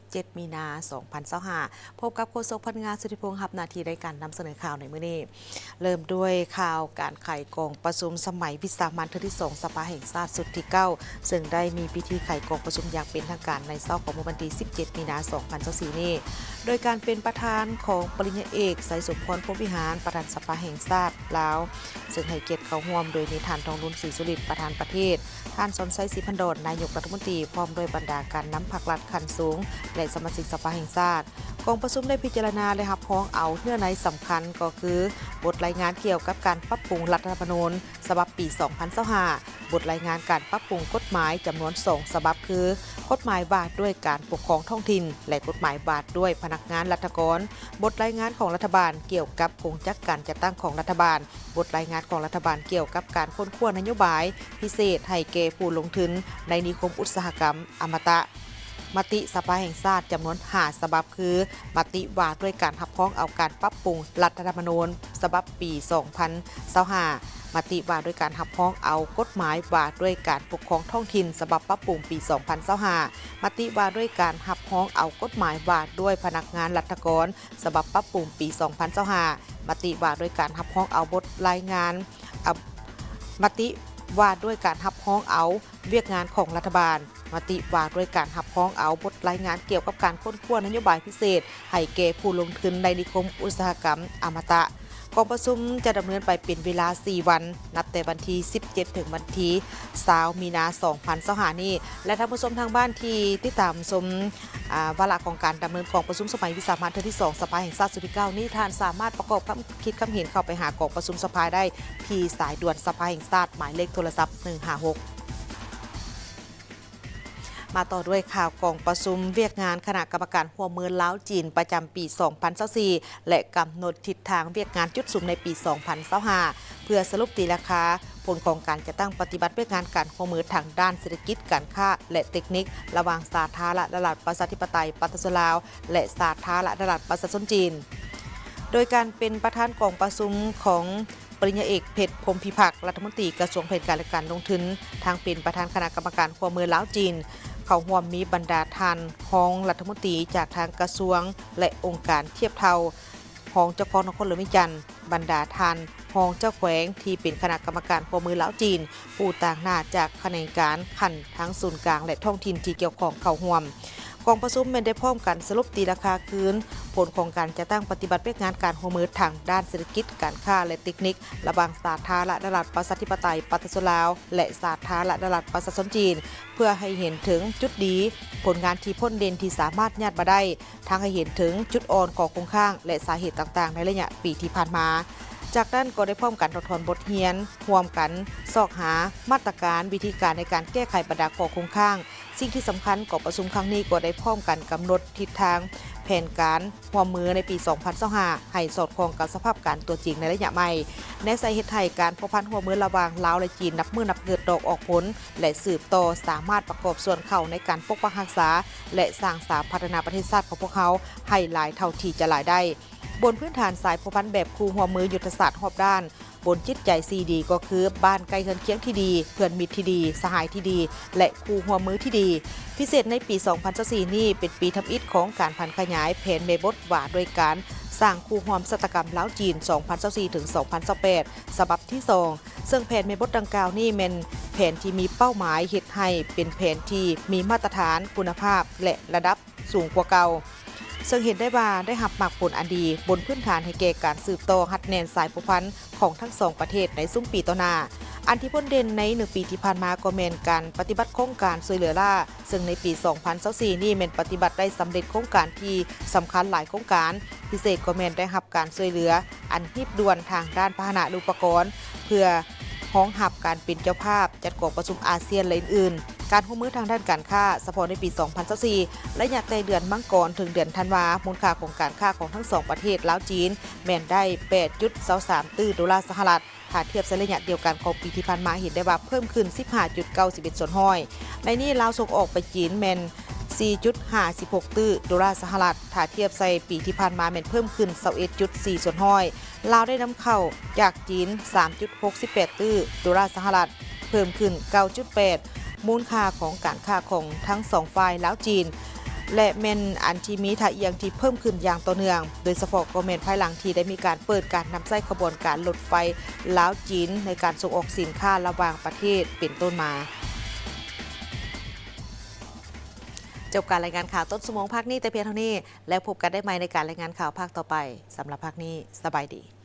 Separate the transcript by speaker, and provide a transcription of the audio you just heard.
Speaker 1: 17 มีนา2025พบกับโฆษกพนักงานสุทธิพงษ์รับหน้าที่ในการนำเสนอข่าวในมื้อนี้เริ่มด้วยข่าวการไขกองประชุมสมัยวิสามัญเทื่อที่2สภาแห่งชาติสุดที่9ซึ่งได้มีพิธีไขกองประชุมอย่างเป็นทางการในเช้าของวันที่ 17 มีนา2024นี้โดยการเป็นประธานของปริญญาเอกไสยสมพรพรหมวิหารประธานสภาแห่งชาติลาวซึ่งให้เกียรติเข้าร่วมโดยมีท่านทองรุนศรีสุริตประธานประเทศท่านสนไซศรีพันดอนนายกรัฐมนตรีพร้อมโดยบรรดาการนำพรรครัฐขั้นสูงและสมาชิกสภาแห่งชาติกองประชุมได้พิจารณาและรับพ้องเอาเนื้อในสำคัญก็คือบทรายงานเกี่ยวกับการปรับปรุงรัฐธรรมนูญฉบับปี 2025 บทรายงานการปรับปรุงกฎหมายจำนวน2ฉบับคือกฎหมายว่าด้วยการปกครองท้องถิ่นและกฎหมายว่าด้วยพนักงานรัฐกรบทรายงานของรัฐบาลเกี่ยวกับโครงจักรการจัดตั้งของรัฐบาลบทรายงานของรัฐบาลเกี่ยวกับการค้นคว้านโยบายพิเศษให้แก่ผู้ลงทุนในนิคมอุตสาหกรรมอมตะมติสภาแห่งชาติจำนวน5ฉบับคือมติว่าด้วยการรับพ้องเอาการปรับปรุงรัฐธรรมนูญฉบับปี 2025 มติว่าด้วยการรับพ้องเอากฎหมายว่าด้วยการปกครองท้องถิ่นฉบับปรับปรุงปี 2025 มติว่าด้วยการรับพ้องเอากฎหมายว่าด้วยพนักงานรัฐกรฉบับปรับปรุงปี 2025 มติว่าด้วยการรับพ้องเอาบทรายงานมติว่าด้วยการรับพ้องเอาเวียกงานของรัฐบาลมติว่าด้วยการรับพ้องเอาบทรายงานเกี่ยวกับการค้นคว้านโยบายพิเศษให้แก่ผู้ลงทุนในนิคมอุตสาหกรรมอมตะกองประชุมจะดำเนินไปเป็นเวลา 4 วันนับแต่วันที่ 17 ถึงวันที่20 มีนา2025 นี้และท่านผู้ชมทางบ้านที่ติดตามชมวาระของการดำเนินกองประชุมสมัยวิสามัญเทื่อที่2สภาแห่งชาติสุดที่9นี้ท่านสามารถประกอบความคิดความเห็นเข้าไปหากองประชุมสภาได้ที่สายด่วนสภาแห่งชาติหมายเลขโทรศัพท์156มาต่อด้วยข่าวกองประชุมเวียกงานคณะกรรมการหัวมือล้าวจีนประจำปี 2024 และกำหนดทิศทางเวียกงานจุดสูงในปี 2025 เพื่อสรุปตีราคาผลของการจะตั้งปฏิบัติเวียกงานการหัวมือทางด้านเศรษฐกิจการค้าและเทคนิคระหว่างสาธารณรัฐประชาธิปไตยประชาชนลาวและสาธารณรัฐประชาชนจีนโดยการเป็นประธานกองประชุมของปริญญาเอกเพชรพรหมพิพักษ์รัฐมนตรีกระทรวงแผนการและการลงทุนทางเป็นประธานคณะกรรมการหัวมือล้าวจีนเขาร่วมมีบรรดาท่านรองรัฐมนตรีจากทางกระทรวงและองค์การเทียบเท่ารองเจ้าของนครหลวงวิจันทร์บรรดาท่านรองเจ้าแขวงที่เป็นคณะกรรมการหัวมือล้าวจีนผู้ต่างหน้าจากแขนงการขันทั้งศูนย์กลางและท้องถิ่นที่เกี่ยวข้องเข้าร่วมกองประชุมได้พร้อมกันสรุปตีราคาคืนผลของการจะตั้งปฏิบัติเวียกงานการหัวมือทางด้านเศรษฐกิจการค้าและเทคนิคระหว่างสาธารณรัฐประชาธิปไตยประชาชนลาวและสาธารณรัฐประชาชนจีนเพื่อให้เห็นถึงจุดดีผลงานที่พ้นเด่นที่สามารถญาติมาได้ทั้งให้เห็นถึงจุดอ่อนของโครงข้างและสาเหตุต่างๆในระยะปีที่ผ่านมาจากนั้นก็ได้พร้อมกันถอดถอนบทเรียนร่วมกันซอกหามาตรการวิธีการในการแก้ไขปัญหาข้อคงข้างสิ่งที่สำคัญกองประชุมครั้งนี้ก็ได้พร้อมกันกำหนดทิศทางแผนการร่วมมือในปี 2025 ให้สอดคล้องกับสภาพการตัวจริงในระยะใหม่ในสาเหตุไทยการพัวพันร่วมมือระหว่างลาวและจีนนับมือนับเกิดดอกออกผลและสืบต่อสามารถประกอบส่วนเข้าในการปกปักรักษาและสร้างสรรค์พัฒนาประเทศชาติของพวกเขาให้หลายเท่าที่จะหลายได้บนพื้นฐานสายพัวพันแบบคู่หัวมือยุทธศาสตร์รอบด้านบนจิตใจซีดีก็คือบ้านใกล้เฮือนเคียงที่ดีเพื่อนมิตรที่ดีสหายที่ดีและคู่หัวมือที่ดีพิเศษในปี 2024 นี้เป็นปีทำอิฐของการพันขยายแผนเมบทว่าโดยการสร้างคู่ห่วมสัตกรรมล้าวจีน 2024 ถึง 2028 ฉบับที่ 2 ซึ่งแผนเมบทดังกล่าวนี้เป็นแผนที่มีเป้าหมายเฮ็ดให้เป็นแผนที่มีมาตรฐานคุณภาพและระดับสูงกว่าเก่าซึ่งเห็นได้ว่าได้หับหมากผลอันดีบนพื้นฐานให้แก่การสืบต่อหัดแนนสายผูกพันของทั้งสองประเทศในซุ้มปีต่อหน้าอันที่พ้นเด่นใน1ปีที่ผ่านมาก็แม่นการปฏิบัติโครงการช่วยเหลือล่าซึ่งในปี 2024 นี่แม่นปฏิบัติได้สำเร็จโครงการที่สำคัญหลายโครงการพิเศษก็แม่นได้รับการช่วยเหลืออันรีบด่วนทางด้านพาหนะอุปกรณ์เพื่อห้องหับการเป็นเจ้าภาพจัดกองประชุมอาเซียนและอื่นๆการร่วมมือทางด้านการค้าเฉพาะในปี 2024 และอยากในเดือนมังกรถึงเดือนธันวามูลค่าของการค้าของทั้งสองประเทศลาวจีนแม่นได้ 8.23 ตื้อดอลลาร์สหรัฐถ้าเทียบในระยะเดียวกันของปีที่ผ่านมาเห็นได้ว่าเพิ่มขึ้น 15.91 ส่วนห้อยในนี้ลาวส่งออกไปจีนแม่น 4.56 ตื้อดอลลาร์สหรัฐถ้าเทียบใส่ปีที่ผ่านมาแม่นเพิ่มขึ้น 21.4 ส่วนห้อยลาวได้นำเข้าจากจีน 3.68 ตื้อดอลลาร์สหรัฐเพิ่มขึ้น 9.8 มูลค่าของการค้าของทั้งสองฝ่ายลาวจีน และเมนอันที่มีท่าเอียงที่เพิ่มขึ้นอย่างต่อเนื่องโดยเฉพาะก็เมนภายหลังที่ได้มีการเปิดการนำใช้ขบวนการรถไฟลาวจีนในการส่งออกสินค้าระหว่างประเทศเป็นต้นมาจบการรายงานข่าวต้นชั่วโมงภาคนี้แต่เพียงเท่านี้แล้วพบกันได้ใหม่ในการรายงานข่าวภาคต่อไปสำหรับภาคนี้สบายดี